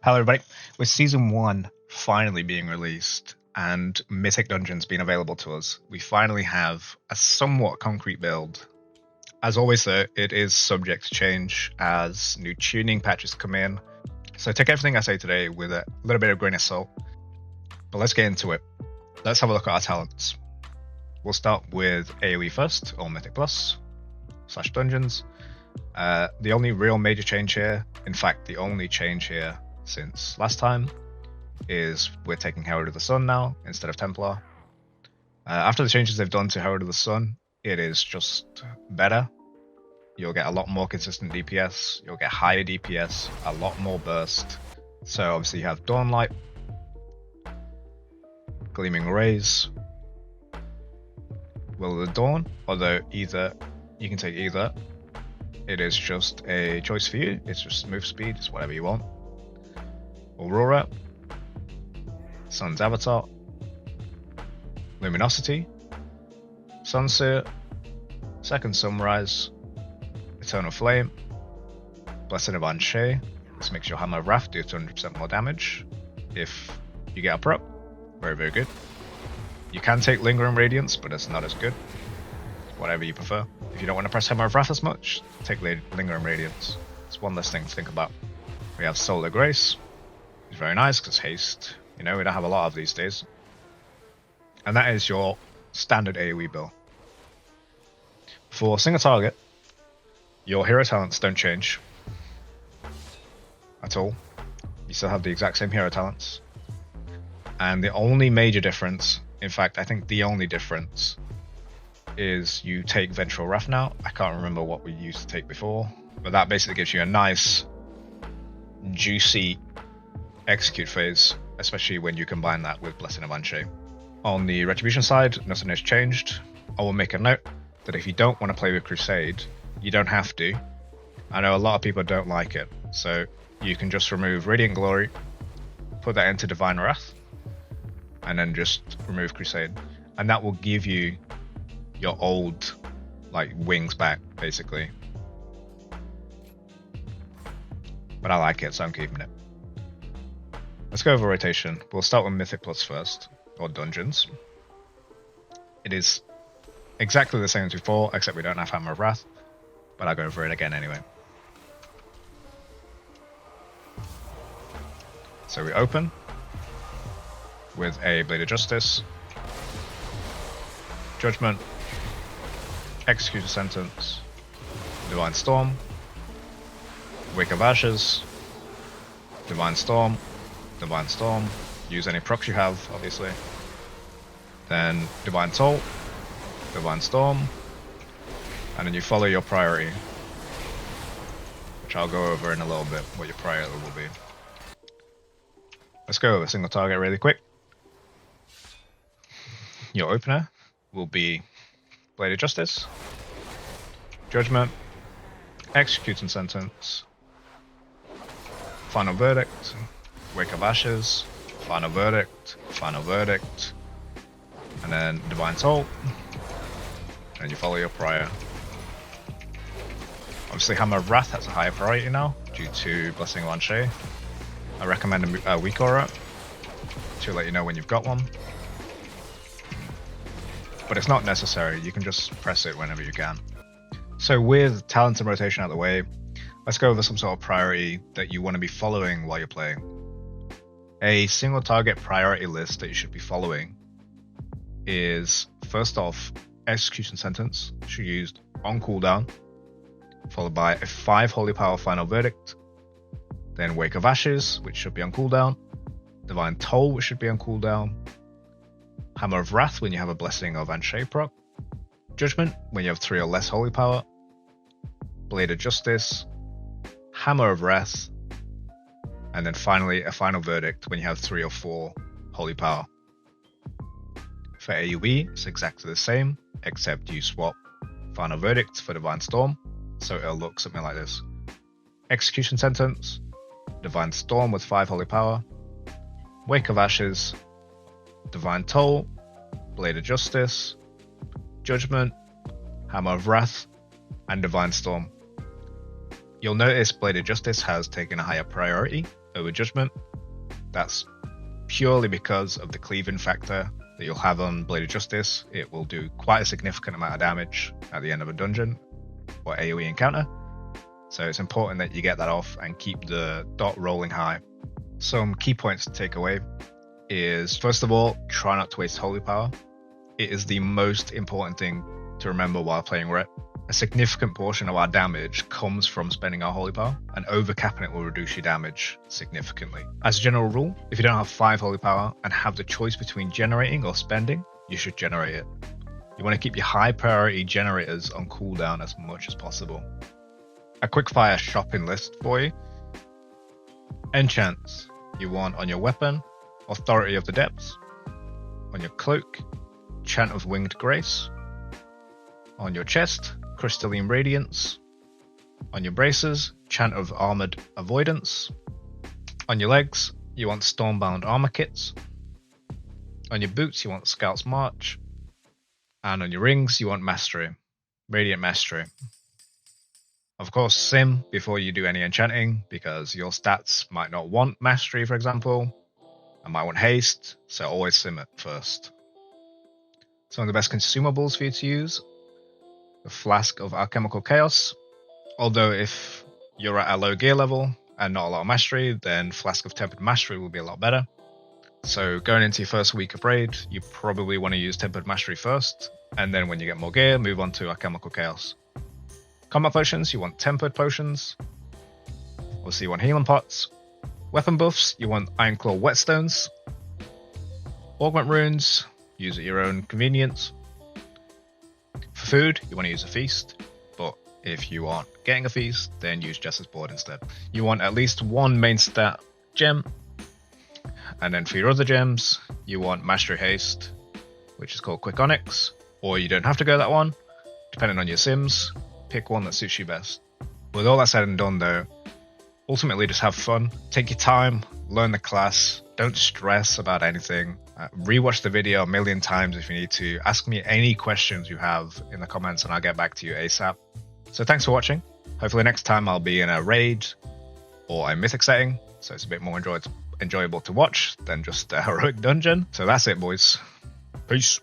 Hello, everybody. With Season 1 finally being released and Mythic Dungeons being available to us, we finally have a somewhat concrete build. As always, though, it is subject to change as new tuning patches come in. So take everything I say today with a little bit of grain of salt. But let's get into it. Let's have a look at our talents. We'll start with AoE first, or Mythic Plus, / Dungeons. The only real major change here, in fact, the only change here since last time, is we're taking Herald of the Sun now instead of Templar. After the changes they've done to Herald of the Sun, it is just better. You'll get a lot more consistent DPS, you'll get higher DPS, a lot more burst. So obviously you have Dawnlight, Gleaming Rays, Will of the Dawn, although either you can take either. It is just a choice for you, it's just move speed, it's whatever you want. Aurora, Sun's Avatar, Luminosity, Sunseer, Second Sunrise, Eternal Flame, Blessing of Anshe. This makes your Hammer of Wrath do 200% more damage if you get a prop. Very, very good. You can take Lingering Radiance, but it's not as good. Whatever you prefer. If you don't want to press Hammer of Wrath as much, take Lingering Radiance. It's one less thing to think about. We have Solar Grace. It's very nice because haste, you know, we don't have a lot of these days. And that is your standard AoE build. For single target, your hero talents don't change at all. You still have the exact same hero talents. And the only major difference, in fact, I think the only difference, is you take Vengeful Wrath now. I can't remember what we used to take before, but that basically gives you a nice, juicy execute phase, especially when you combine that with Blessing of Anshe. On the Retribution side, nothing has changed. I will make a note that if you don't want to play with Crusade, you don't have to. I know a lot of people don't like it, so you can just remove Radiant Glory, put that into Divine Wrath, and then just remove Crusade. And that will give you your old, like, wings back, basically. But I like it, so I'm keeping it. Let's go over rotation. We'll start with Mythic Plus first, or Dungeons. It is exactly the same as before, except we don't have Hammer of Wrath, but I'll go over it again anyway. So we open with a Blade of Justice, Judgment, Execute a Sentence, Divine Storm, Wake of Ashes, Divine Storm, Divine Storm, use any procs you have, obviously. Then Divine Toll, Divine Storm, and then you follow your priority, which I'll go over in a little bit, what your priority will be. Let's go over single target really quick. Your opener will be Blade of Justice, Judgment, Executing Sentence, Final Verdict, Wake of Ashes, Final Verdict, and then Divine Toll, and you follow your prior. Obviously Hammer of Wrath has a higher priority now, due to Blessing of Anshe. I recommend a weak aura, to let you know when you've got one. But it's not necessary, you can just press it whenever you can. So with talents and rotation out of the way, let's go over some sort of priority that you want to be following while you're playing. A single target priority list that you should be following is, first off, Execution Sentence, which you used on cooldown, followed by a 5 Holy Power Final Verdict, then Wake of Ashes, which should be on cooldown, Divine Toll, which should be on cooldown, Hammer of Wrath when you have a Blessing of Anshe proc, Judgment when you have 3 or less Holy Power, Blade of Justice, Hammer of Wrath, and then finally a Final Verdict when you have 3 or 4 Holy Power. For AoE, it's exactly the same, except you swap Final Verdict for Divine Storm, so it'll look something like this. Execution Sentence, Divine Storm with 5 Holy Power, Wake of Ashes, Divine Toll, Blade of Justice, Judgment, Hammer of Wrath, and Divine Storm. You'll notice Blade of Justice has taken a higher priority over Judgment. That's purely because of the cleaving factor that you'll have on Blade of Justice. It will do quite a significant amount of damage at the end of a dungeon or AoE encounter. So it's important that you get that off and keep the dot rolling high. Some key points to take away is, first of all, try not to waste holy power. It is the most important thing to remember while playing Ret. A significant portion of our damage comes from spending our holy power, and overcapping it will reduce your damage significantly. As a general rule, if you don't have 5 holy power and have the choice between generating or spending, you should generate it. You want to keep your high priority generators on cooldown as much as possible. A quickfire shopping list for you. Enchants you want on your weapon, Authority of the Depths. On your cloak, Chant of Winged Grace. On your chest, Crystalline Radiance. On your braces, Chant of Armored Avoidance. On your legs, you want Stormbound Armor Kits. On your boots, you want Scout's March. And on your rings, you want Mastery, Radiant Mastery. Of course, sim before you do any enchanting, because your stats might not want Mastery, for example, and might want Haste, so always sim it first. Some of the best consumables for you to use: the Flask of Alchemical Chaos. Although if you're at a low gear level and not a lot of Mastery, then Flask of Tempered Mastery will be a lot better. So going into your first week of raid, you probably want to use Tempered Mastery first, and then when you get more gear, move on to Alchemical Chaos. Combat potions, you want Tempered Potions. Obviously you want Healing Pots. Weapon buffs, you want Ironclaw Whetstones. Augment runes, use at your own convenience. For food, you want to use a feast, but if you aren't getting a feast, then use Jester's Board instead. You want at least one main stat gem, and then for your other gems, you want Mastery Haste, which is called Quick Onyx, or you don't have to go that one, depending on your sims. Pick one that suits you best. With all that said and done though, ultimately just have fun, take your time, learn the class, don't stress about anything. Rewatch the video a million times if you need to. Ask me any questions you have in the comments and I'll get back to you ASAP. So thanks for watching. Hopefully next time I'll be in a raid or a mythic setting, so it's a bit more enjoyable to watch than just a heroic dungeon. So that's it, boys. Peace.